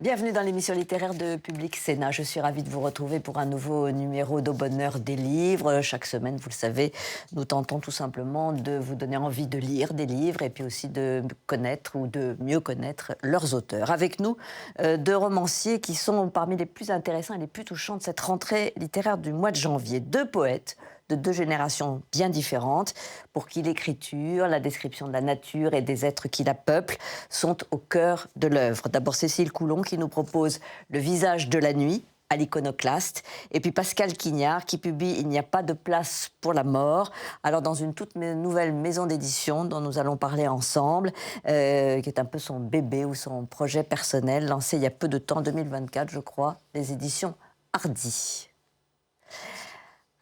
Bienvenue dans l'émission littéraire de Public Sénat. Je suis ravie de vous retrouver pour un nouveau numéro d'Au bonheur des livres. Chaque semaine, vous le savez, nous tentons tout simplement de vous donner envie de lire des livres et puis aussi de connaître ou de mieux connaître leurs auteurs. Avec nous, deux romanciers qui sont parmi les plus intéressants et les plus touchants de cette rentrée littéraire du mois de janvier. Deux poètes de deux générations bien différentes, pour qui l'écriture, la description de la nature et des êtres qui la peuplent sont au cœur de l'œuvre. D'abord Cécile Coulon qui nous propose Le visage de la nuit, à l'Iconoclaste, et puis Pascal Quignard qui publie Il n'y a pas de place pour la mort, alors dans une toute nouvelle maison d'édition dont nous allons parler ensemble, qui est un peu son bébé ou son projet personnel, lancé il y a peu de temps, 2024 je crois, les éditions Hardy.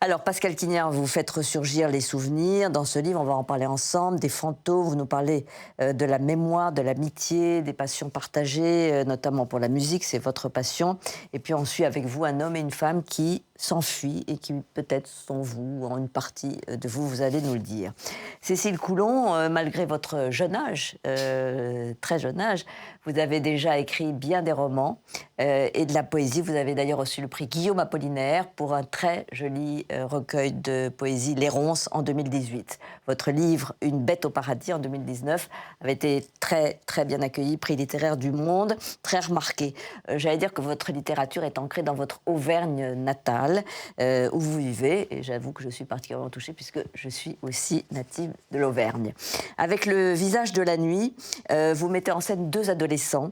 Alors, Pascal Quignard, vous faites ressurgir les souvenirs. Dans ce livre, on va en parler ensemble, des fantômes. Vous nous parlez de la mémoire, de l'amitié, des passions partagées, notamment pour la musique, c'est votre passion. Et puis, on suit avec vous un homme et une femme qui s'enfuient et qui peut-être sont vous, ou une partie de vous, vous allez nous le dire. Cécile Coulon, malgré votre jeune âge, très jeune âge, vous avez déjà écrit bien des romans et de la poésie. Vous avez d'ailleurs reçu le prix Guillaume Apollinaire pour un très joli recueil de poésie, Les Ronces, en 2018. Votre livre, Une bête au paradis, en 2019, avait été très, très bien accueilli, prix littéraire du Monde, très remarqué. J'allais dire que votre littérature est ancrée dans votre Auvergne natale, où vous vivez, et j'avoue que je suis particulièrement touchée puisque je suis aussi native de l'Auvergne. Avec Le visage de la nuit, vous mettez en scène deux adolescents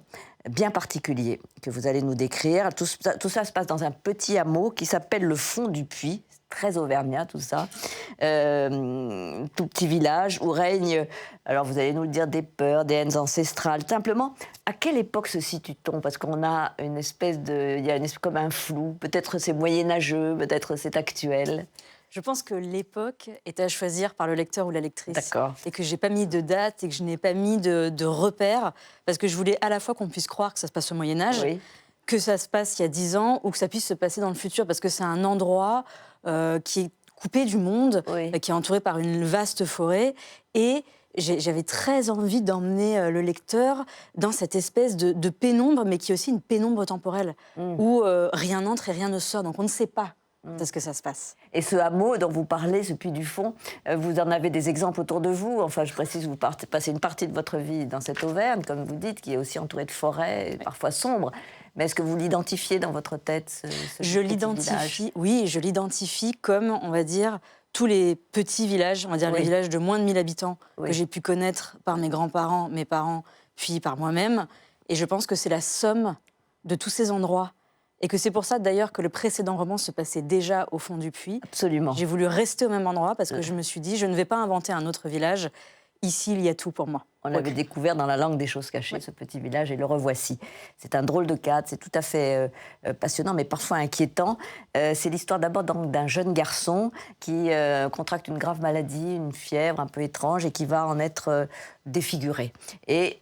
bien particuliers que vous allez nous décrire. Tout ça se passe dans un petit hameau qui s'appelle le Fond du Puy, très auvergnat tout ça, tout petit village où règne, alors vous allez nous le dire, des peurs, des haines ancestrales. Simplement, à quelle époque se situe-t-on? Parce qu'on a une espèce de, il y a comme un flou. Peut-être c'est moyenâgeux, peut-être c'est actuel. Je pense que l'époque est à choisir par le lecteur ou la lectrice. D'accord. Et que j'ai pas mis de date et que je n'ai pas mis de repères, parce que je voulais à la fois qu'on puisse croire que ça se passe au Moyen-Âge, Oui. que ça se passe il y a 10 ans, ou que ça puisse se passer dans le futur, parce que c'est un endroit qui est coupé du monde, Oui. qui est entouré par une vaste forêt. Et j'avais très envie d'emmener le lecteur dans cette espèce de pénombre, mais qui est aussi une pénombre temporelle, où rien n'entre et rien ne sort, donc on ne sait pas de ce que ça se passe. Et ce hameau dont vous parlez, ce Puy du Fond, vous en avez des exemples autour de vous. Enfin, je précise, vous passez une partie de votre vie dans cette Auvergne, comme vous dites, qui est aussi entourée de forêts, parfois sombres. Mais est-ce que vous l'identifiez dans votre tête, ce Je petit l'identifie, village? oui, je l'identifie comme, on va dire, tous les petits villages, on va dire Oui. les villages de moins de 1000 habitants Oui. que j'ai pu connaître par mes grands-parents, mes parents, puis par moi-même. Et je pense que c'est la somme de tous ces endroits. Et que c'est pour ça, d'ailleurs, que le précédent roman se passait déjà au fond du puits. Absolument. J'ai voulu rester au même endroit parce que je me suis dit, je ne vais pas inventer un autre village. Ici, il y a tout pour moi. On l'avait découvert dans La langue des choses cachées, ce petit village, et le revoici. C'est un drôle de cadre, c'est tout à fait passionnant, mais parfois inquiétant. C'est l'histoire d'abord d'un jeune garçon qui contracte une grave maladie, une fièvre un peu étrange, et qui va en être défiguré. Et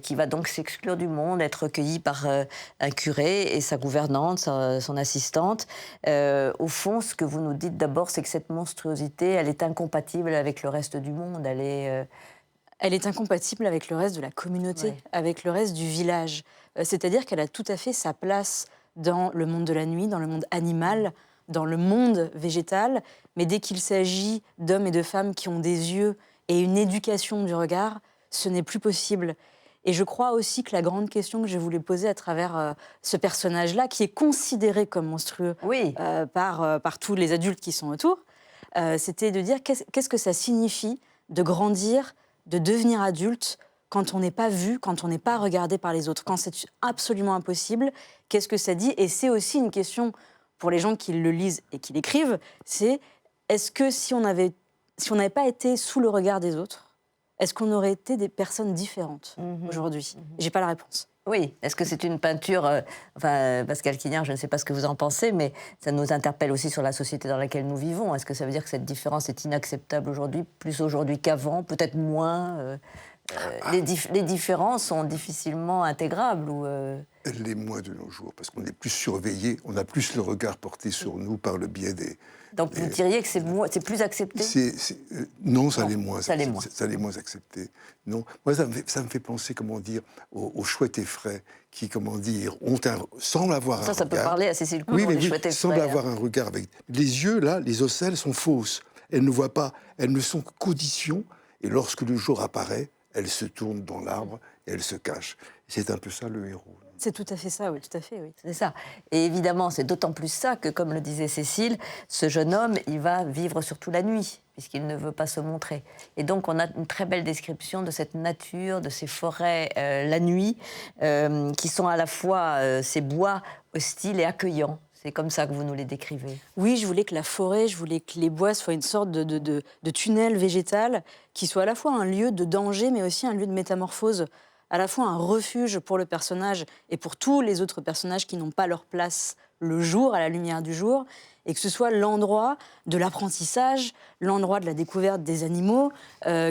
qui va donc s'exclure du monde, être recueilli par un curé et sa gouvernante, son assistante. Au fond, ce que vous nous dites d'abord, c'est que cette monstruosité, elle est incompatible avec le reste du monde. Elle est incompatible avec le reste de la communauté, Ouais. avec le reste du village. C'est-à-dire qu'elle a tout à fait sa place dans le monde de la nuit, dans le monde animal, dans le monde végétal. Mais dès qu'il s'agit d'hommes et de femmes qui ont des yeux et une éducation du regard, ce n'est plus possible. Et je crois aussi que la grande question que je voulais poser à travers ce personnage-là, qui est considéré comme monstrueux Oui. par tous les adultes qui sont autour, c'était de dire qu'est-ce que ça signifie de grandir, de devenir adulte quand on n'est pas vu, quand on n'est pas regardé par les autres, quand c'est absolument impossible. Qu'est-ce que ça dit? Et c'est aussi une question pour les gens qui le lisent et qui l'écrivent, c'est est-ce que si on n'avait pas été sous le regard des autres, est-ce qu'on aurait été des personnes différentes aujourd'hui? J'ai pas la réponse. Oui, est-ce que c'est une peinture, Pascal Quignard, je ne sais pas ce que vous en pensez, mais ça nous interpelle aussi sur la société dans laquelle nous vivons. Est-ce que ça veut dire que cette différence est inacceptable aujourd'hui, plus aujourd'hui qu'avant, peut-être moins les différences sont difficilement intégrables ou Elle l'est moins de nos jours, parce qu'on est plus surveillé, on a plus le regard porté sur nous par le biais des... Donc vous diriez que c'est plus accepté? Non, ça l'est moins. Ça l'est moins. Ça l'est moins accepté. Non. Moi, ça me fait penser, comment dire, aux chouettes effraies qui, comment dire, semblent avoir un regard... Ça peut parler à Cécile Coudron, oui, les chouettes effraies. Semblent avoir un regard avec... Les yeux, là, les ocelles sont fausses. Elles ne voient pas, elles ne sont qu'audition, et lorsque le jour apparaît, elles se tournent dans l'arbre et elles se cachent. C'est un peu ça, le héros. C'est tout à fait ça, oui, tout à fait, oui. C'est ça. Et évidemment, c'est d'autant plus ça que, comme le disait Cécile, ce jeune homme, il va vivre surtout la nuit, puisqu'il ne veut pas se montrer. Et donc, on a une très belle description de cette nature, de ces forêts la nuit, qui sont à la fois ces bois hostiles et accueillants. C'est comme ça que vous nous les décrivez. Oui, je voulais que la forêt, je voulais que les bois soient une sorte de tunnel végétal qui soit à la fois un lieu de danger, mais aussi un lieu de métamorphose, à la fois un refuge pour le personnage et pour tous les autres personnages qui n'ont pas leur place le jour, à la lumière du jour, et que ce soit l'endroit de l'apprentissage, l'endroit de la découverte des animaux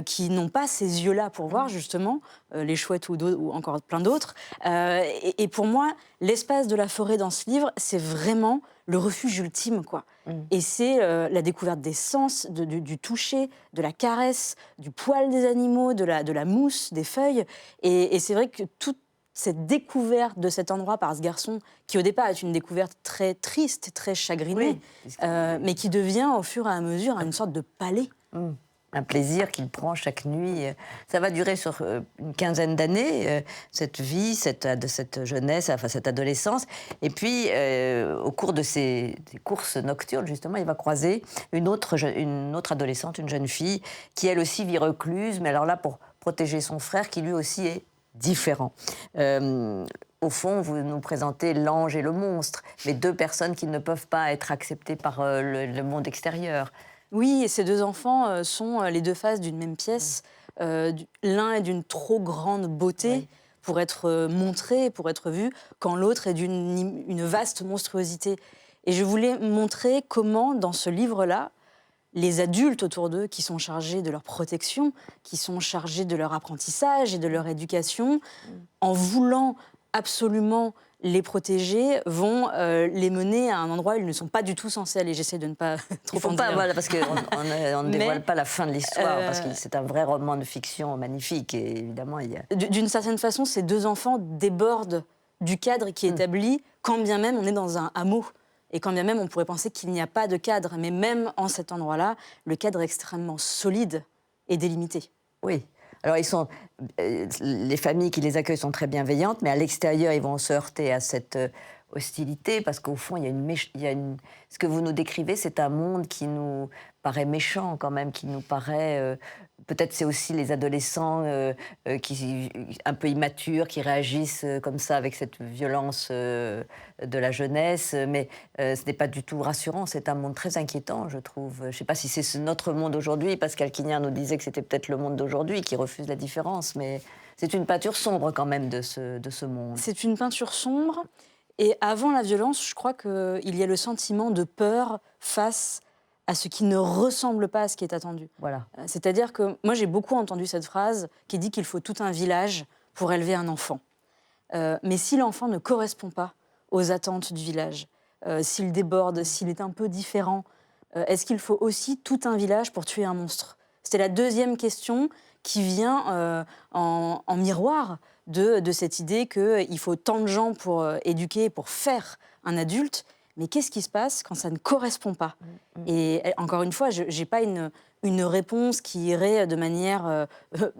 qui n'ont pas ces yeux-là pour voir, justement, les chouettes ou encore plein d'autres. Et pour moi, l'espace de la forêt dans ce livre, c'est vraiment le refuge ultime, quoi. Et c'est la découverte des sens, du toucher, de la caresse, du poil des animaux, de la mousse, des feuilles. Et c'est vrai que toute cette découverte de cet endroit par ce garçon, qui au départ est une découverte très triste, très chagrinée, mais qui devient au fur et à mesure une sorte de palais. Un plaisir qu'il prend chaque nuit. Ça va durer sur une quinzaine d'années, cette vie, de cette jeunesse, enfin cette adolescence. Et puis, au cours de ces courses nocturnes, justement, il va croiser une autre adolescente, une jeune fille, qui elle aussi vit recluse, mais alors là, pour protéger son frère, qui lui aussi est différent. Au fond, vous nous présentez l'ange et le monstre, mais deux personnes qui ne peuvent pas être acceptées par le monde extérieur. Oui, et ces deux enfants sont les deux faces d'une même pièce. L'un est d'une trop grande beauté pour être montré, pour être vu, quand l'autre est d'une vaste monstruosité. Et je voulais montrer comment, dans ce livre-là, les adultes autour d'eux, qui sont chargés de leur protection, qui sont chargés de leur apprentissage et de leur éducation, en voulant absolument les protéger, vont les mener à un endroit où ils ne sont pas du tout censés aller. J'essaie de ne pas trop en dire. Voilà, parce qu'on ne dévoile pas la fin de l'histoire, parce que c'est un vrai roman de fiction magnifique, et évidemment, il y a... D'une certaine façon, ces deux enfants débordent du cadre qui est établi, quand bien même on est dans un hameau. Et quand bien même on pourrait penser qu'il n'y a pas de cadre, mais même en cet endroit-là, le cadre est extrêmement solide et délimité. Oui. Alors, les familles qui les accueillent sont très bienveillantes, mais à l'extérieur, ils vont se heurter à cette hostilité, parce qu'au fond, ce que vous nous décrivez, c'est un monde qui nous paraît méchant quand même, qui nous paraît... peut-être c'est aussi les adolescents un peu immatures qui réagissent comme ça avec cette violence de la jeunesse, mais ce n'est pas du tout rassurant. C'est un monde très inquiétant, je trouve. Je ne sais pas si c'est notre monde aujourd'hui. Pascal Quignard nous disait que c'était peut-être le monde d'aujourd'hui qui refuse la différence, mais c'est une peinture sombre quand même de ce monde. C'est une peinture sombre, et avant la violence, je crois qu'il y a le sentiment de peur face à ce qui ne ressemble pas à ce qui est attendu. Voilà. C'est-à-dire que moi, j'ai beaucoup entendu cette phrase qui dit qu'il faut tout un village pour élever un enfant. Mais si l'enfant ne correspond pas aux attentes du village, s'il déborde, s'il est un peu différent, est-ce qu'il faut aussi tout un village pour tuer un monstre? C'était la deuxième question qui vient en miroir de cette idée qu'il faut tant de gens pour éduquer, pour faire un adulte. Mais qu'est-ce qui se passe quand ça ne correspond pas? Et encore une fois, je n'ai pas une réponse qui irait de manière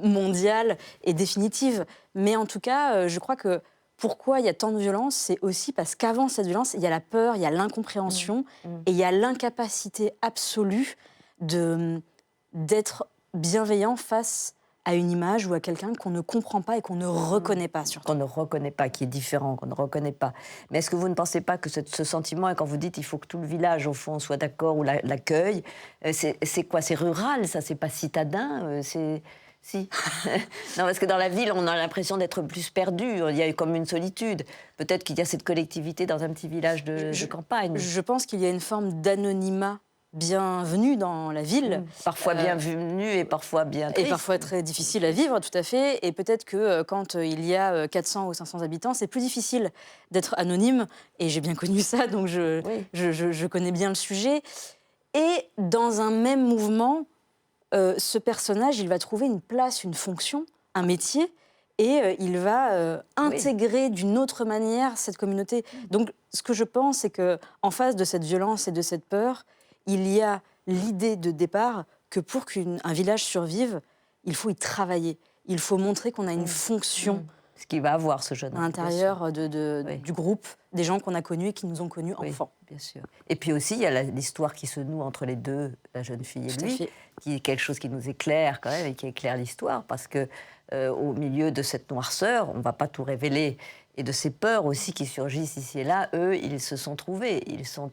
mondiale et définitive. Mais en tout cas, je crois que pourquoi il y a tant de violence, c'est aussi parce qu'avant cette violence, il y a la peur, il y a l'incompréhension et il y a l'incapacité absolue d'être bienveillant face à une image ou à quelqu'un qu'on ne comprend pas et qu'on ne reconnaît pas, surtout. Qu'on ne reconnaît pas, qui est différent, qu'on ne reconnaît pas. Mais est-ce que vous ne pensez pas que ce sentiment, et quand vous dites qu'il faut que tout le village, au fond, soit d'accord ou l'accueille, c'est quoi? C'est rural, ça? C'est pas citadin? Si. Non, parce que dans la ville, on a l'impression d'être plus perdu. Il y a comme une solitude. Peut-être qu'il y a cette collectivité dans un petit village de campagne. Je pense qu'il y a une forme d'anonymat bienvenue dans la ville. Parfois bienvenue et parfois bien Et triste. parfois très difficile à vivre, tout à fait. Et peut-être que quand il y a 400 ou 500 habitants, c'est plus difficile d'être anonyme. Et j'ai bien connu ça, donc je connais bien le sujet. Et dans un même mouvement, ce personnage, il va trouver une place, une fonction, un métier, et il va intégrer d'une autre manière cette communauté. Donc, ce que je pense, c'est qu'en face de cette violence et de cette peur, il y a l'idée de départ que pour qu'un village survive, il faut y travailler. Il faut montrer qu'on a une fonction Ce qu'il va avoir, ce jeune homme. à l'intérieur Oui. du groupe, des gens qu'on a connus et qui nous ont connus Oui, enfants. bien sûr. Et puis aussi, il y a l'histoire qui se noue entre les deux, la jeune fille et Tout à lui, fait. qui est quelque chose qui nous éclaire quand même et qui éclaire l'histoire, parce que au milieu de cette noirceur, on ne va pas tout révéler, et de ces peurs aussi qui surgissent ici et là, eux, ils se sont trouvés. Ils sont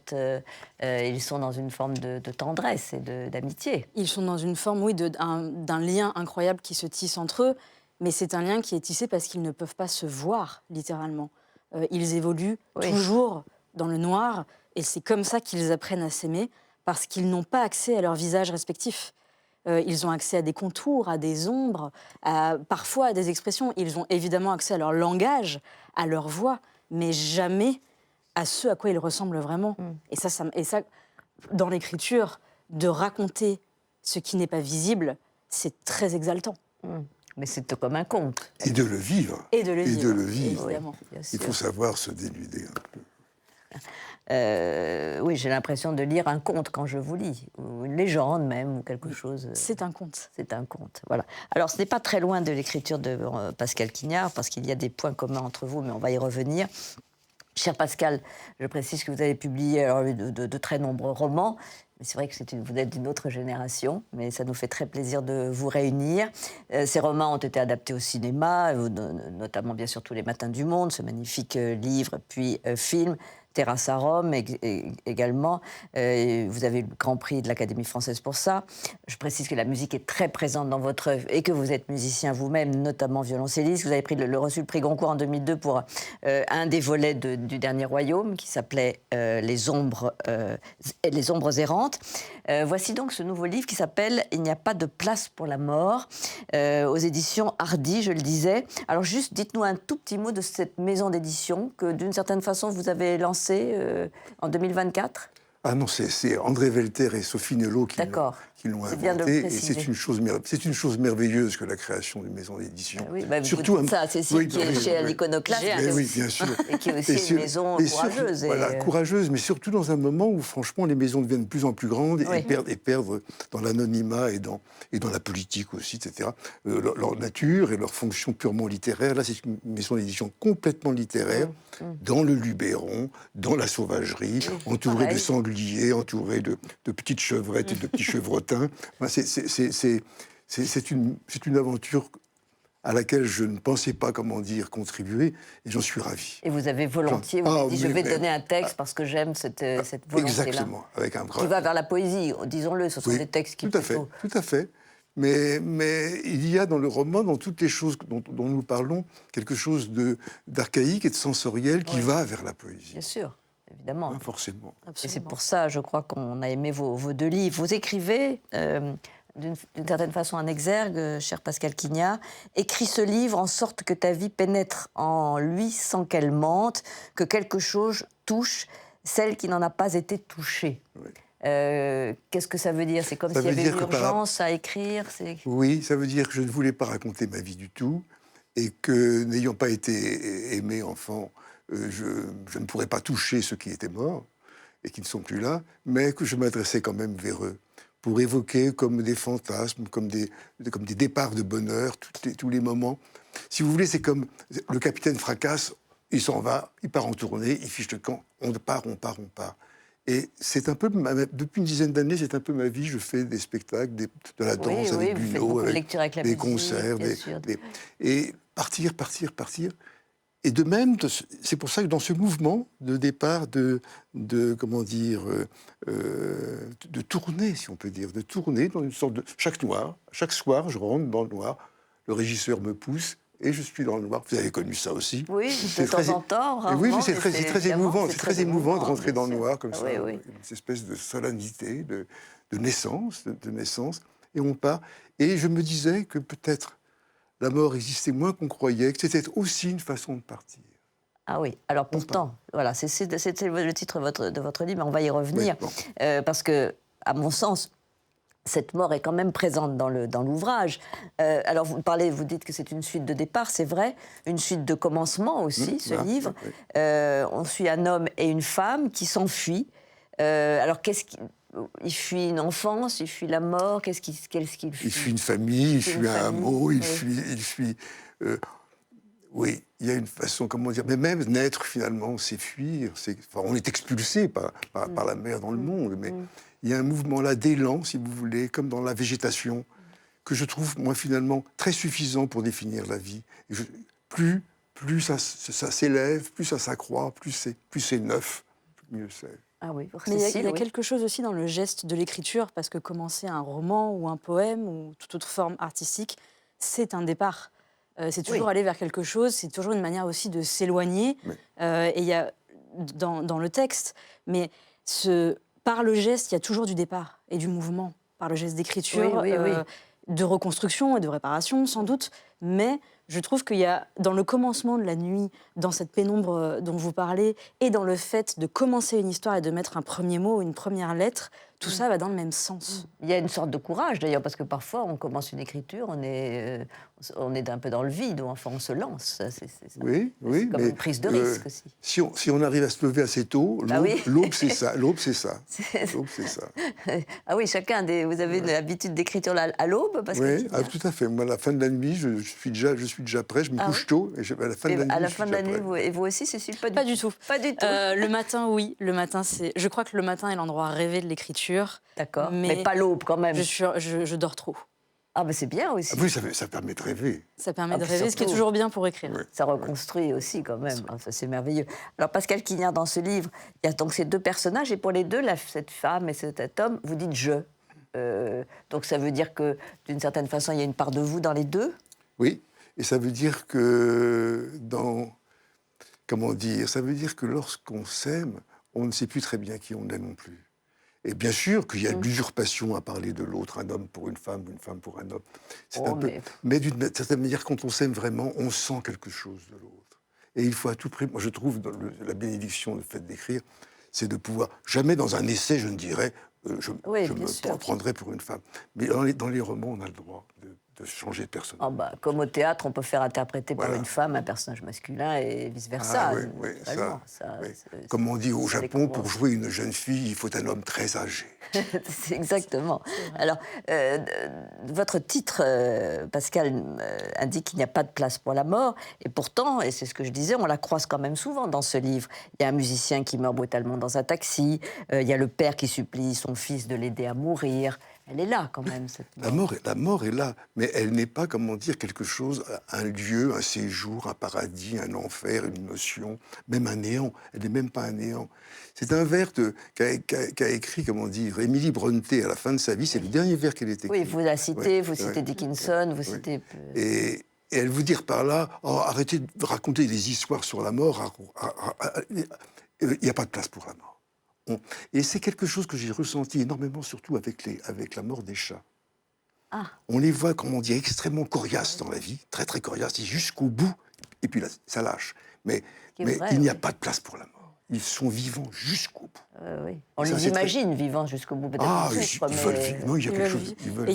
dans une forme de tendresse et d'amitié. Ils sont dans une forme, oui, d'un lien incroyable qui se tisse entre eux, mais c'est un lien qui est tissé parce qu'ils ne peuvent pas se voir, littéralement. Ils évoluent toujours dans le noir, et c'est comme ça qu'ils apprennent à s'aimer, parce qu'ils n'ont pas accès à leur visage respectif. Ils ont accès à des contours, à des ombres, parfois à des expressions. Ils ont évidemment accès à leur langage, à leur voix, mais jamais à ce à quoi ils ressemblent vraiment. Et ça, dans l'écriture, de raconter ce qui n'est pas visible, c'est très exaltant. Mais c'est comme un conte. Et de le vivre. Et de le vivre, évidemment. évidemment. Il faut savoir se dénuder un peu. Oui, j'ai l'impression de lire un conte quand je vous lis, ou une légende même, ou quelque chose. C'est un conte. C'est un conte, voilà. Alors, ce n'est pas très loin de l'écriture de Pascal Quignard, parce qu'il y a des points communs entre vous, mais on va y revenir. Cher Pascal, je précise que vous avez publié alors, de très nombreux romans. Mais c'est vrai que vous êtes d'une autre génération, mais ça nous fait très plaisir de vous réunir. Ces romans ont été adaptés au cinéma, notamment bien sûr Tous les matins du monde, ce magnifique livre, puis film. Terrasse à Rome également. Vous avez eu le Grand Prix de l'Académie française pour ça. Je précise que la musique est très présente dans votre œuvre et que vous êtes musicien vous-même, notamment violoncelliste. Vous avez reçu le prix Goncourt en 2002 pour un des volets du Dernier Royaume qui s'appelait Les ombres errantes. Voici donc ce nouveau livre qui s'appelle Il n'y a pas de place pour la mort, aux éditions Hardy, je le disais. Alors juste, dites-nous un tout petit mot de cette maison d'édition que d'une certaine façon vous avez lancée en 2024. Ah non, c'est André Velter et Sophie Nello qui l'ont C'est bien de le inventé. Et préciser. c'est une chose merveilleuse que la création d'une maison d'édition. Oui, bah, Surtout ça, Cécile, qui est chez l'Iconoclaste. Oui, bien sûr. Et qui est aussi une maison courageuse. Voilà, courageuse, mais surtout dans un moment où, franchement, les maisons deviennent de plus en plus grandes et perdent dans l'anonymat et dans la politique aussi, etc., leur nature et leur fonction purement littéraire. Là, c'est une maison d'édition complètement littéraire, dans le Luberon, dans la sauvagerie, entourée de sangliers, entourée de petites chevrettes et de petits chevrotins. Enfin, c'est une aventure à laquelle je ne pensais pas, contribuer, et j'en suis ravi. Et vous avez volontiers, vous avez dit, je vais donner un texte parce que j'aime cette volonté-là. Exactement, avec un bras. Qui va vers la poésie, disons-le, ce sont des textes qui... Tout à fait. Mais il y a dans le roman, dans toutes les choses dont nous parlons, quelque chose d'archaïque et de sensoriel qui va vers la poésie. Bien sûr, évidemment. Forcément. Absolument. Et c'est pour ça, je crois, qu'on a aimé vos deux livres. Vous écrivez, d'une certaine façon, un exergue, cher Pascal Quignard, écris ce livre en sorte que ta vie pénètre en lui sans qu'elle mente, que quelque chose touche celle qui n'en a pas été touchée. Oui. Qu'est-ce que ça veut dire? C'est comme s'il y avait une urgence à écrire? Oui, ça veut dire que je ne voulais pas raconter ma vie du tout et que, n'ayant pas été aimé enfant, je ne pourrais pas toucher ceux qui étaient morts et qui ne sont plus là, mais que je m'adressais quand même vers eux pour évoquer comme des fantasmes, comme des départs de bonheur, tous les moments. Si vous voulez, c'est comme le capitaine fracasse, il s'en va, il part en tournée, il fiche le camp, on part. Et c'est un peu, depuis une dizaine d'années, c'est un peu ma vie. Je fais des spectacles, de la danse avec Buno, avec des concerts, et partir. Et de même, c'est pour ça que dans ce mouvement de départ, de tourner, si on peut dire, de tourner dans une sorte de... Chaque soir, je rentre dans le noir, le régisseur me pousse, et je suis dans le noir. Vous avez connu ça aussi. Oui, C'est de temps en temps. Et oui, rarement, mais c'est très évidemment, émouvant. C'est très émouvant de rentrer bien dans le sûr. noir comme Ah ça. oui, oui. Une espèce de solennité, de naissance, de naissance. Et on part. Et je me disais que peut-être la mort existait moins qu'on croyait, que c'était aussi une façon de partir. Ah oui, alors On pourtant, voilà, c'était le titre de votre livre, mais on va y revenir. Oui, bon. Parce que, à mon sens, cette mort est quand même présente dans l'ouvrage. Alors, vous dites que c'est une suite de départ, c'est vrai, une suite de commencement aussi, ce livre. Oui. On suit un homme et une femme qui s'enfuient. Alors, il fuit une enfance, il fuit la mort, qu'est-ce qu'il fuit? Il fuit une famille, il fuit fuit une un famille, hameau, oui. il fuit. Oui, il y a une façon, comment dire, mais même naître finalement, c'est fuir. Enfin, on est expulsé par la mer dans le monde, mais il y a un mouvement là d'élan, si vous voulez, comme dans la végétation, que je trouve, moi, finalement, très suffisant pour définir la vie. Et plus ça s'élève, plus ça s'accroît, plus c'est neuf, mieux c'est. Ah oui, Mais il y a Cécile, oui. quelque chose aussi dans le geste de l'écriture, parce que commencer un roman ou un poème ou toute autre forme artistique, c'est un départ. C'est toujours Oui. aller vers quelque chose, c'est toujours une manière aussi de s'éloigner. Oui. Et il y a dans le texte, mais par le geste, il y a toujours du départ et du mouvement. Par le geste d'écriture, Oui, oui. de reconstruction et de réparation, sans doute. Mais je trouve qu'il y a, dans le commencement de la nuit, dans cette pénombre dont vous parlez, et dans le fait de commencer une histoire et de mettre un premier mot, une première lettre, tout ça va dans le même sens. Il y a une sorte de courage d'ailleurs, parce que parfois on commence une écriture, on est un peu dans le vide, ou enfin on se lance. C'est Oui, comme mais une prise de risque aussi. si on arrive à se lever assez tôt, Ah oui. l'aube, c'est ça. L'aube, c'est ça. L'aube, c'est ça. Ah oui, vous avez l'habitude d'écriture à l'aube, parce Oui, que tout à fait. Moi, à la fin de la nuit, je suis déjà prêt. Je me couche tôt, et à la fin de la nuit, à la je suis fin de la déjà nuit, prêt. et vous aussi, Cécile, Pas du tout. Pas du tout. Le matin, oui. Le matin, je crois que le matin est l'endroit rêvé de l'écriture. D'accord, mais pas l'aube quand même. Je dors trop. Ah ben c'est bien aussi. Ah oui, ça permet de rêver. Ça permet de puis rêver, ce qui est surtout- toujours bien pour écrire. Oui. Ça reconstruit aussi quand même. Ah, ça, c'est merveilleux. Alors Pascal Quignard, dans ce livre, il y a donc ces deux personnages, et pour les deux, cette femme et cet homme, vous dites « je ». Donc ça veut dire que, d'une certaine façon, il y a une part de vous dans les deux? Oui, et ça veut dire que comment dire, ça veut dire que lorsqu'on s'aime, on ne sait plus très bien qui on est non plus. Et bien sûr qu'il y a de l'usurpation à parler de l'autre, un homme pour une femme pour un homme. C'est un peu... Mais d'une certaine manière, quand on s'aime vraiment, on sent quelque chose de l'autre. Et il faut à tout prix, moi je trouve, dans la bénédiction, le fait d'écrire, c'est de pouvoir, jamais dans un essai, je ne dirais, je me prendrais pour une femme. Mais dans les romans, on a le droit de changer de personnage. Oh bah, comme au théâtre, on peut faire interpréter par Voilà. une femme un personnage masculin et vice-versa. Ah, oui, ça, oui. Comme on dit au Japon, pour jouer une jeune fille, il faut un homme très âgé. C'est exactement. Alors, votre titre, Pascal, indique qu'il n'y a pas de place pour la mort. Et pourtant, et c'est ce que je disais, on la croise quand même souvent dans ce livre. Il y a un musicien qui meurt brutalement dans un taxi. Il y a le père qui supplie son fils de l'aider à mourir. Elle est là, quand même, cette mort. La mort est là, mais elle n'est pas, comment dire, quelque chose, un lieu, un séjour, un paradis, un enfer, une notion, même un néant. Elle n'est même pas un néant. C'est un vers qu'a écrit, comment dire, Émilie Brontë à la fin de sa vie. C'est le dernier vers qu'elle a écrit. Oui, vous la citez, vous citez Dickinson, vous citez... Et elle vous dire par là, arrêtez de raconter des histoires sur la mort, il n'y a pas de place pour la mort. Et c'est quelque chose que j'ai ressenti énormément, surtout avec la mort des chats. Ah. On les voit, comment dire, extrêmement coriaces dans la vie, très très coriaces, jusqu'au bout, et puis là, ça lâche. Mais il n'y a pas de place pour la mort. Ils sont vivants jusqu'au bout. Oui. On les imagine vivants jusqu'au bout, peut-être. Ah, ils veulent vivre. Non, il y a quelque chose. Et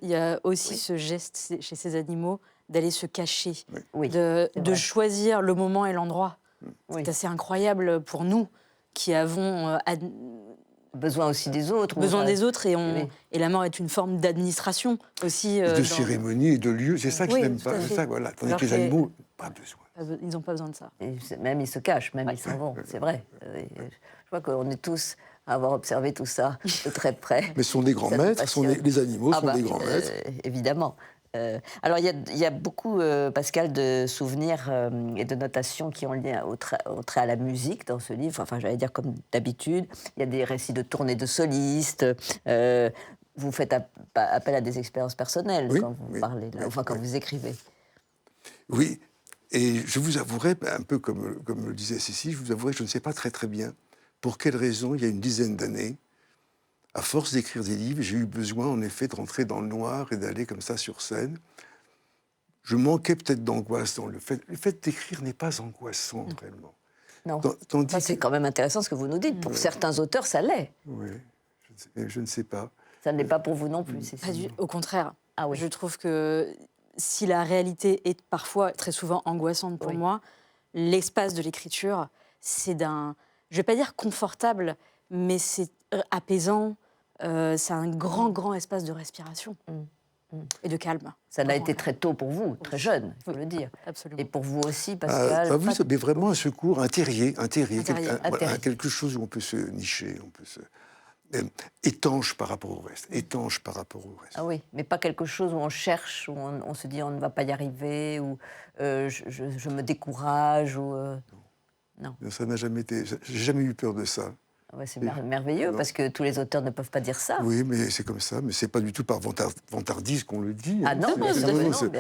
il y a aussi ce geste chez ces animaux d'aller se cacher, de choisir le moment et l'endroit. C'est assez incroyable pour nous qui avons besoin aussi des autres. Des autres, et la mort est une forme d'administration aussi. De cérémonie et de lieu, c'est ça que je n'aime pas. C'est ça, voilà. Tandis que les animaux, pas besoin. Ils n'ont pas besoin de ça. Et même ils se cachent, même ils s'en vont, c'est vrai. Je crois qu'on est tous à avoir observé tout ça de très près. Mais ce sont des grands maîtres, les animaux sont des grands maîtres. Évidemment. Alors, il y a beaucoup, Pascal, de souvenirs et de notations qui ont lien au trait à la musique dans ce livre. Enfin, j'allais dire comme d'habitude. Il y a des récits de tournées de solistes. Vous faites appel à des expériences personnelles quand vous parlez, quand vous écrivez. Oui, et je vous avouerai, un peu comme le disait Cécile, je vous avouerai que je ne sais pas très très bien pour quelle raison, il y a une dizaine d'années, à force d'écrire des livres, j'ai eu besoin en effet de rentrer dans le noir et d'aller comme ça sur scène. Je manquais peut-être d'angoisse dans le fait. Le fait d'écrire n'est pas angoissant réellement. Non. Tandis Ça, c'est quand même intéressant ce que vous nous dites. Pour certains auteurs, ça l'est. Oui, je ne sais pas. Ça ne l'est pas pour vous non plus, Cécile. Au contraire. Ah oui. Je trouve que si la réalité est parfois, très souvent, angoissante pour moi, l'espace de l'écriture, c'est d'un... Je ne vais pas dire confortable, mais c'est apaisant. C'est un grand espace de respiration et de calme. Ça l'a été très tôt pour vous, très jeune, il faut le dire. Absolument. Et pour vous aussi, Pascal. Vous avez vraiment un secours, un terrier, terrier. quelque chose où on peut se nicher, on peut se... étanche par rapport au reste, étanche par rapport au reste. Ah oui, mais pas quelque chose où on cherche, où on se dit on ne va pas y arriver, ou je me décourage, ou... Non. Ça n'a jamais été... J'ai jamais eu peur de ça. Ouais, c'est merveilleux, parce que tous les auteurs ne peuvent pas dire ça. Oui, mais c'est comme ça, mais c'est pas du tout par vantardise qu'on le dit. Ah non, bien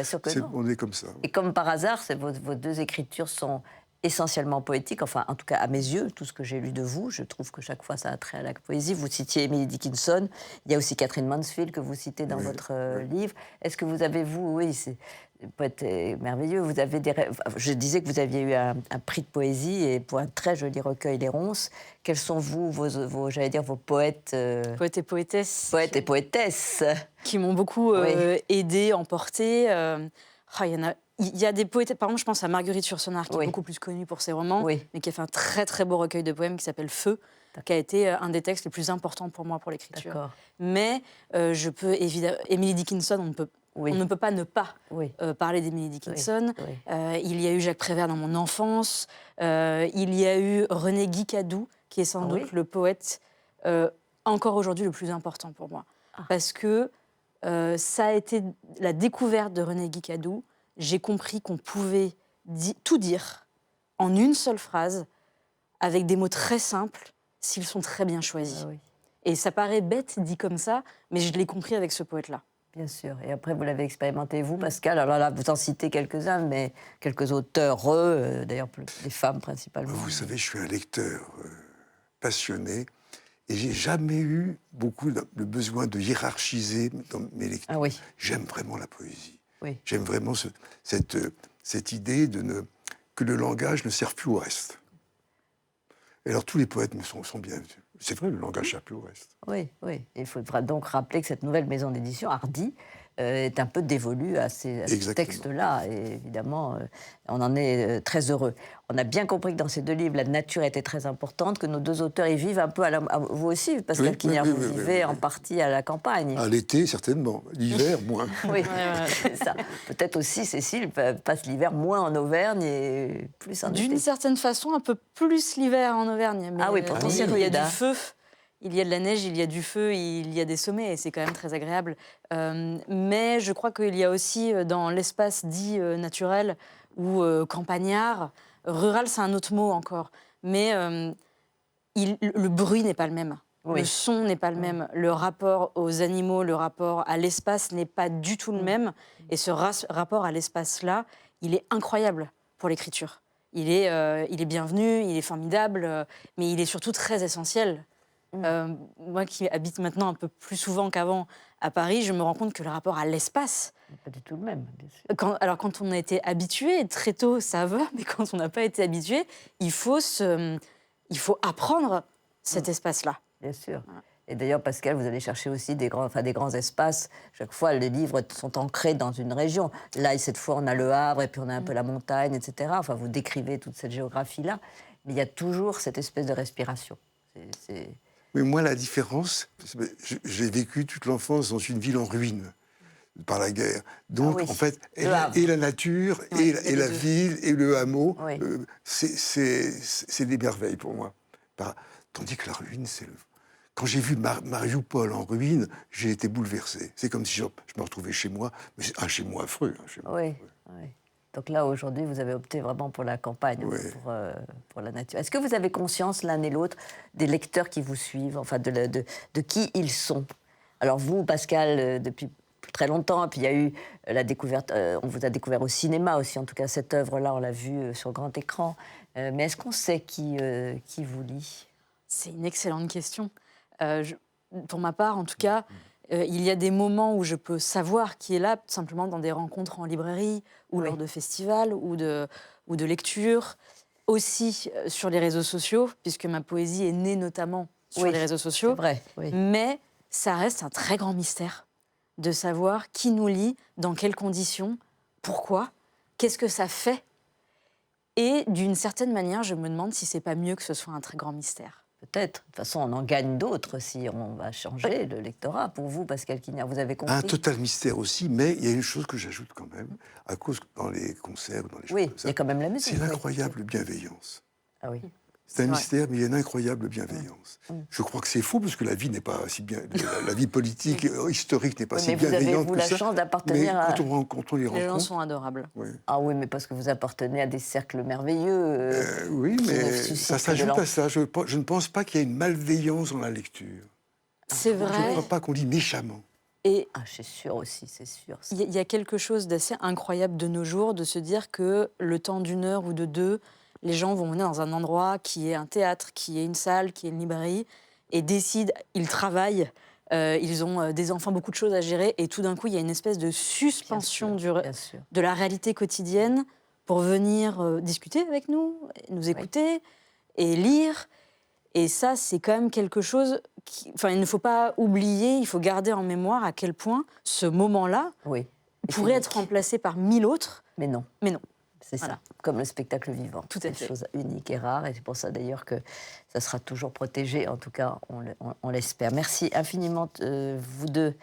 sûr que non. On est comme ça. Et comme par hasard, vos deux écritures sont essentiellement poétiques, enfin, en tout cas, à mes yeux, tout ce que j'ai lu de vous, je trouve que chaque fois, ça a trait à la poésie. Vous citiez Emily Dickinson, il y a aussi Catherine Mansfield que vous citez dans votre livre. Est-ce que vous avez, c'est le poète est merveilleux, vous avez je disais que vous aviez eu un prix de poésie, et pour un très joli recueil, Les Ronces. Quels sont, vos j'allais dire, vos poètes... Poètes et poétesses. Poètes et poétesses. Qui m'ont beaucoup aidé, emporté. Il y a des poètes, par exemple, je pense à Marguerite Yourcenar, qui est beaucoup plus connue pour ses romans, mais qui a fait un très beau recueil de poèmes qui s'appelle Feu, qui a été un des textes les plus importants pour moi pour l'écriture. Mais je peux évidemment... Emily Dickinson, on ne peut pas ne pas parler d'Emily Dickinson. Il y a eu Jacques Prévert dans mon enfance. Il y a eu René Guicadou, qui est sans doute le poète encore aujourd'hui le plus important pour moi. Parce que ça a été la découverte de René Guicadou. J'ai compris qu'on pouvait tout dire en une seule phrase, avec des mots très simples, s'ils sont très bien choisis. Et ça paraît bête dit comme ça, mais je l'ai compris avec ce poète-là. Bien sûr. Et après, vous l'avez expérimenté, vous, Pascal. Alors là, vous en citez quelques-uns, mais quelques auteurs, d'ailleurs, des femmes principalement. Vous savez, je suis un lecteur passionné, et j'ai jamais eu beaucoup le besoin de hiérarchiser dans mes lectures. J'aime vraiment la poésie. J'aime vraiment cette idée que le langage ne serve plus au reste. Et alors, tous les poètes sont bien... C'est vrai, le langage ne sert plus au reste. Oui. Il faudra donc rappeler que cette nouvelle maison d'édition, Hardy, est un peu dévolue à ces textes-là. Et évidemment, on en est très heureux. On a bien compris que dans ces deux livres, la nature était très importante, que nos deux auteurs y vivent un peu vous aussi, Pascal Quignard, vous vivez en partie à la campagne. À l'été, certainement. L'hiver, moins. C'est ça. Peut-être aussi, Cécile passe l'hiver moins en Auvergne et plus en été. D'une certaine façon, un peu plus l'hiver en Auvergne. Mais pour dire qu'il y a du feu. Il y a de la neige, il y a du feu, il y a des sommets, et c'est quand même très agréable. Mais je crois qu'il y a aussi, dans l'espace dit naturel ou campagnard, rural, c'est un autre mot encore, mais le bruit n'est pas le même. Le son n'est pas le même. Le rapport aux animaux, le rapport à l'espace n'est pas du tout le même. Et ce rapport à l'espace-là, il est incroyable pour l'écriture. Il est bienvenu, il est formidable, mais il est surtout très essentiel. Moi qui habite maintenant un peu plus souvent qu'avant à Paris, je me rends compte que le rapport à l'espace... Pas du tout le même, bien sûr. Quand on a été habitué, très tôt, ça va, mais quand on n'a pas été habitué, il faut apprendre cet espace-là. Bien sûr. Voilà. Et d'ailleurs, Pascal, vous allez chercher aussi des grands espaces. Chaque fois, les livres sont ancrés dans une région. Là, cette fois, on a le Havre, et puis on a un peu la montagne, etc. Enfin, vous décrivez toute cette géographie-là. Mais il y a toujours cette espèce de respiration. Mais moi, la différence, j'ai vécu toute l'enfance dans une ville en ruine par la guerre. Donc, en fait, et la nature, et la ville, et le hameau, c'est des merveilles pour moi. Tandis que la ruine, c'est le... Quand j'ai vu Mariupol en ruine, j'ai été bouleversé. C'est comme si je me retrouvais chez moi, mais un chez moi affreux. Oui. Donc là, aujourd'hui, vous avez opté vraiment pour la campagne, pour la nature. Est-ce que vous avez conscience, l'un et l'autre, des lecteurs qui vous suivent, enfin de qui ils sont? Alors vous, Pascal, depuis très longtemps. Et puis il y a eu la découverte, on vous a découvert au cinéma aussi, en tout cas cette œuvre-là, on l'a vue sur grand écran. Mais est-ce qu'on sait qui vous lit? C'est une excellente question. Pour ma part, en tout cas, il y a des moments où je peux savoir qui est là, simplement dans des rencontres en librairie ou lors de festivals ou de lectures. Aussi sur les réseaux sociaux, puisque ma poésie est née notamment sur les réseaux sociaux. C'est vrai, oui. Mais ça reste un très grand mystère de savoir qui nous lit, dans quelles conditions, pourquoi, qu'est-ce que ça fait. Et d'une certaine manière, je me demande si c'est pas mieux que ce soit un très grand mystère. Peut-être. De toute façon, on en gagne d'autres si on va changer le lectorat. Pour vous, Pascal Quignard, vous avez compris? Un total mystère aussi, mais il y a une chose que j'ajoute quand même, à cause que dans les concerts, dans les choses comme il y a quand même la musique. c'est l'incroyable bienveillance. Ah oui. C'est un mystère, mais il y a une incroyable bienveillance. Je crois que c'est faux, parce que la vie n'est pas si bien... La vie politique, historique n'est pas si bienveillante que ça. Mais vous avez, vous, la chance d'appartenir à... Quand on les rencontre... Les gens sont adorables. Oui. Ah oui, mais parce que vous appartenez à des cercles merveilleux. Oui, qui mais ne suscitent ça que de s'ajoute à ça. Je ne pense pas qu'il y ait une malveillance dans la lecture. C'est Je ne vrai. crois pas qu'on lit méchamment. Et Ah, c'est sûr aussi, c'est sûr. il y a quelque chose d'assez incroyable de nos jours, de se dire que le temps d'une heure ou de deux, les gens vont venir dans un endroit qui est un théâtre, qui est une salle, qui est une librairie, et décident, ils travaillent, ils ont des enfants, beaucoup de choses à gérer, et tout d'un coup, il y a une espèce de suspension Bien sûr. de la réalité quotidienne pour venir discuter avec nous, nous écouter et lire. Et ça, c'est quand même quelque chose il ne faut pas oublier, il faut garder en mémoire à quel point ce moment-là pourrait être remplacé par 1000 autres. Mais non. Mais non. C'est Voilà. ça, comme le spectacle vivant. Tout à C'est fait. une chose unique et rare, et c'est pour ça d'ailleurs que ça sera toujours protégé, en tout cas, on l'espère. Merci infiniment, vous deux,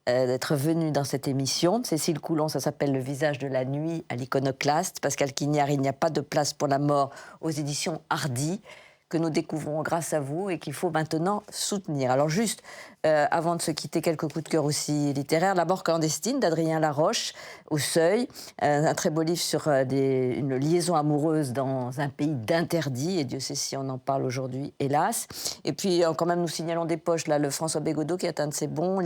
d'être venus dans cette émission. Cécile Coulon, ça s'appelle Le visage de la nuit à l'Iconoclaste. Pascal Quignard, Il n'y a pas de place pour la mort, aux éditions Hardy, que nous découvrons grâce à vous et qu'il faut maintenant soutenir. Alors juste, avant de se quitter, quelques coups de cœur aussi littéraires. La mort clandestine d'Adrien Laroche, au Seuil. Un très beau livre sur une liaison amoureuse dans un pays d'interdit. Et Dieu sait si on en parle aujourd'hui, hélas. Et puis, quand même, nous signalons des poches, là, le François Bégodeau, qui est un de ses bons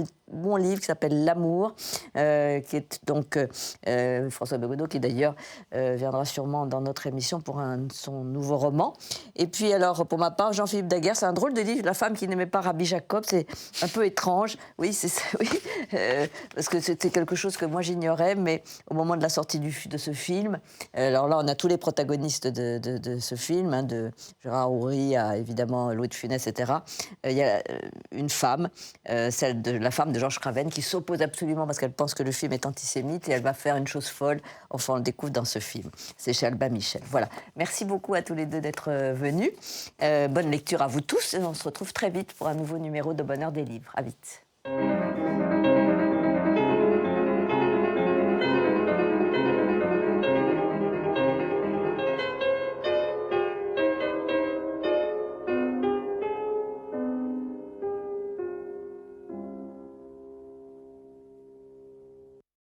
livres, qui s'appelle L'amour, qui est donc François Bégodeau, qui d'ailleurs viendra sûrement dans notre émission pour son nouveau roman. Et puis, alors, pour ma part, Jean-Philippe Daguerre, c'est un drôle de livre, La femme qui n'aimait pas Rabbi Jacob. C'est un peu étrange, oui, c'est ça, oui, parce que c'était quelque chose que moi j'ignorais, mais au moment de la sortie de ce film, alors là on a tous les protagonistes de ce film, hein, de Gérard Houry à évidemment Louis de Funès, etc. Il y a une femme, la femme de Georges Craven, qui s'oppose absolument parce qu'elle pense que le film est antisémite et elle va faire une chose folle. Enfin, on le découvre dans ce film. C'est chez Albin Michel. Voilà. Merci beaucoup à tous les deux d'être venus. Bonne lecture à vous tous et on se retrouve très vite pour un nouveau numéro de Bonheur des livres. À vite.